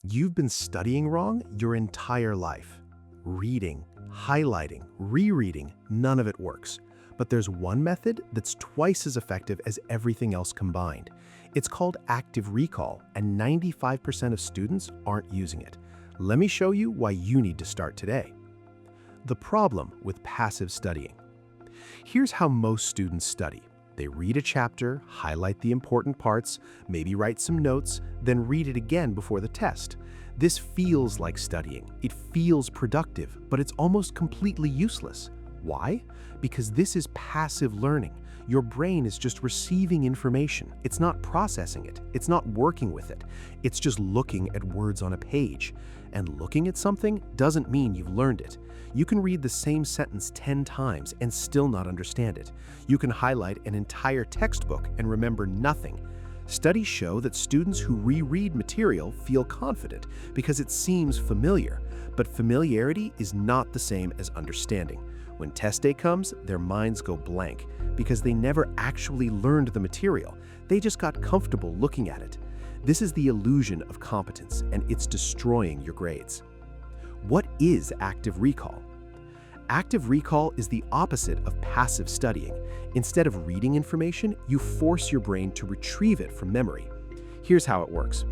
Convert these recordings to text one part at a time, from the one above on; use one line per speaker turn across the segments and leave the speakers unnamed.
You've been studying wrong your entire life. Reading, highlighting, rereading, none of it works. But there's one method that's twice as effective as everything else combined. It's called active recall, and 95% of students aren't using it. Let me show you why you need to start today. The problem with passive studying. Here's how most students study. They read a chapter, highlight the important parts, maybe write some notes, then read it again before the test. This feels like studying. It feels productive, but it's almost completely useless. Why? Because this is passive learning. Your brain is just receiving information. It's not processing it. It's not working with it. It's just looking at words on a page. And looking at something doesn't mean you've learned it. You can read the same sentence 10 times and still not understand it. You can highlight an entire textbook and remember nothing. Studies show that students who reread material feel confident because it seems familiar, but familiarity is not the same as understanding. When test day comes, their minds go blank because they never actually learned the material. They just got comfortable looking at it. This is the illusion of competence, and it's destroying your grades. What is active recall? Active recall is the opposite of passive studying. Instead of reading information, you force your brain to retrieve it from memory. Here's how it works.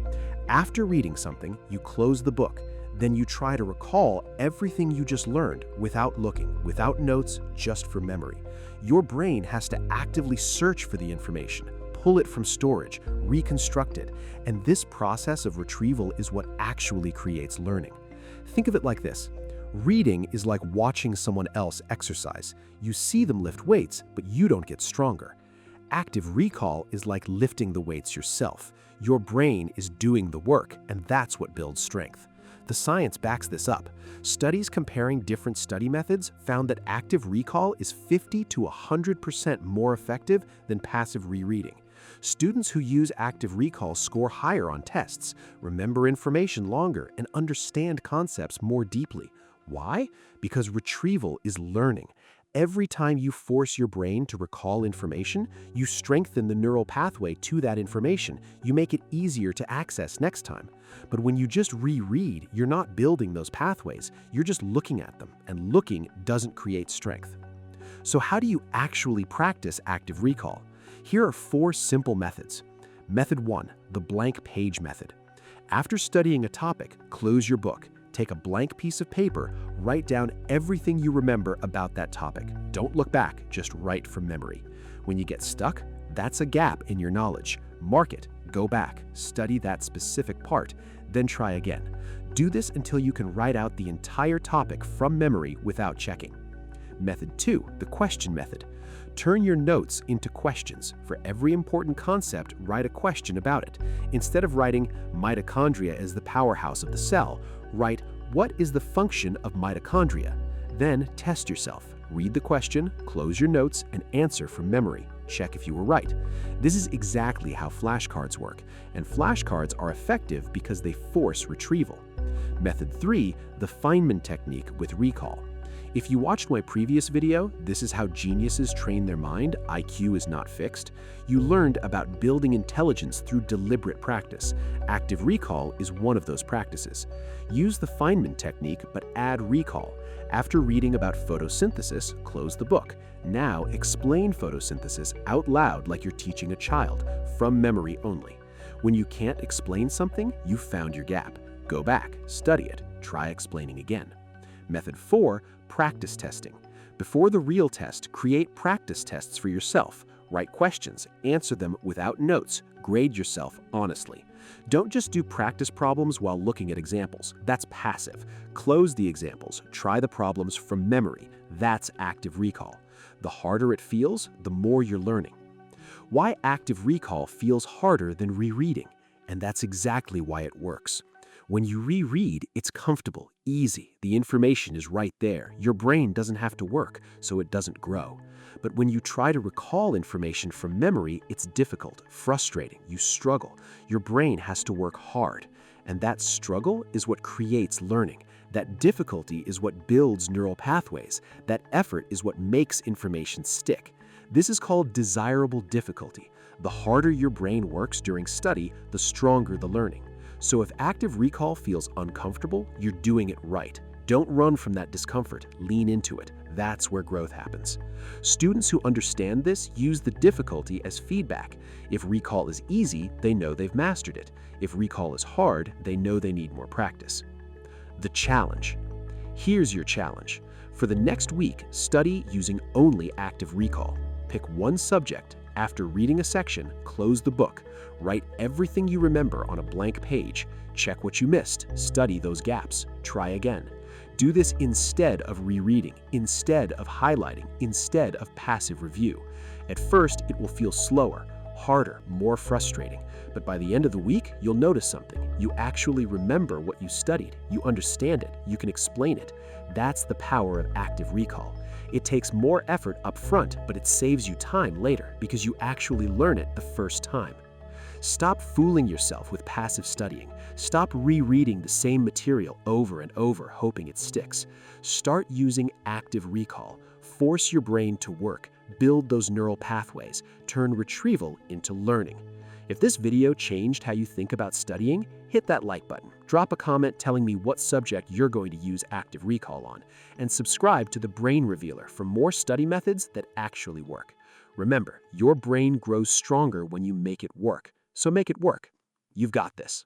After reading something, you close the book. Then you try to recall everything you just learned without looking, without notes, just from memory. Your brain has to actively search for the information, pull it from storage, reconstruct it, and this process of retrieval is what actually creates learning. Think of it like this. Reading is like watching someone else exercise. You see them lift weights, but you don't get stronger. Active recall is like lifting the weights yourself. Your brain is doing the work, and that's what builds strength. The science backs this up. Studies comparing different study methods found that active recall is 50 to 100% more effective than passive rereading. Students who use active recall score higher on tests, remember information longer, and understand concepts more deeply. Why? Because retrieval is learning. Every time you force your brain to recall information, you strengthen the neural pathway to that information. You make it easier to access next time. But when you just reread, you're not building those pathways. You're just looking at them, and looking doesn't create strength. So how do you actually practice active recall? Here are 4 simple methods. Method 1, the blank page method. After studying a topic, close your book. Take a blank piece of paper, write down everything you remember about that topic. Don't look back, just write from memory. When you get stuck, that's a gap in your knowledge. Mark it, go back, study that specific part, then try again. Do this until you can write out the entire topic from memory without checking. Method 2, the question method. Turn your notes into questions. For every important concept, write a question about it. Instead of writing mitochondria is the powerhouse of the cell, write what is the function of mitochondria. Then test yourself. Read the question, close your notes, and answer from memory. Check if you were right. This is exactly how flashcards work, and flashcards are effective because they force retrieval. Method 3, the Feynman Technique with recall. If you watched my previous video, This is how geniuses train their mind, IQ is not fixed, you learned about building intelligence through deliberate practice. Active recall is one of those practices. Use the Feynman technique, but add recall. After reading about photosynthesis, close the book. Now explain photosynthesis out loud like you're teaching a child, from memory only. When you can't explain something, you've found your gap. Go back, study it, try explaining again. Method 4, practice testing. Before the real test, create practice tests for yourself. Write questions, answer them without notes, grade yourself honestly. Don't just do practice problems while looking at examples. That's passive. Close the examples, try the problems from memory. That's active recall. The harder it feels, the more you're learning. Why active recall feels harder than rereading? And that's exactly why it works. When you reread, it's comfortable, easy. The information is right there. Your brain doesn't have to work, so it doesn't grow. But when you try to recall information from memory, it's difficult, frustrating, you struggle. Your brain has to work hard. And that struggle is what creates learning. That difficulty is what builds neural pathways. That effort is what makes information stick. This is called desirable difficulty. The harder your brain works during study, the stronger the learning. So if active recall feels uncomfortable, you're doing it right. Don't run from that discomfort, lean into it. That's where growth happens. Students who understand this use the difficulty as feedback. If recall is easy, they know they've mastered it. If recall is hard, they know they need more practice. The challenge. Here's your challenge. For the next week, study using only active recall. Pick one subject. After reading a section, close the book. Write everything you remember on a blank page. Check what you missed. Study those gaps. Try again. Do this instead of rereading, instead of highlighting, instead of passive review. At first, it will feel slower, harder, more frustrating. But by the end of the week, you'll notice something. You actually remember what you studied. You understand it. You can explain it. That's the power of active recall. It takes more effort up front, but it saves you time later because you actually learn it the first time. Stop fooling yourself with passive studying. Stop rereading the same material over and over, hoping it sticks. Start using active recall. Force your brain to work. Build those neural pathways. Turn retrieval into learning. If this video changed how you think about studying, hit that like button. Drop a comment telling me what subject you're going to use active recall on. And subscribe to the Brain Revealer for more study methods that actually work. Remember, your brain grows stronger when you make it work. So make it work. You've got this.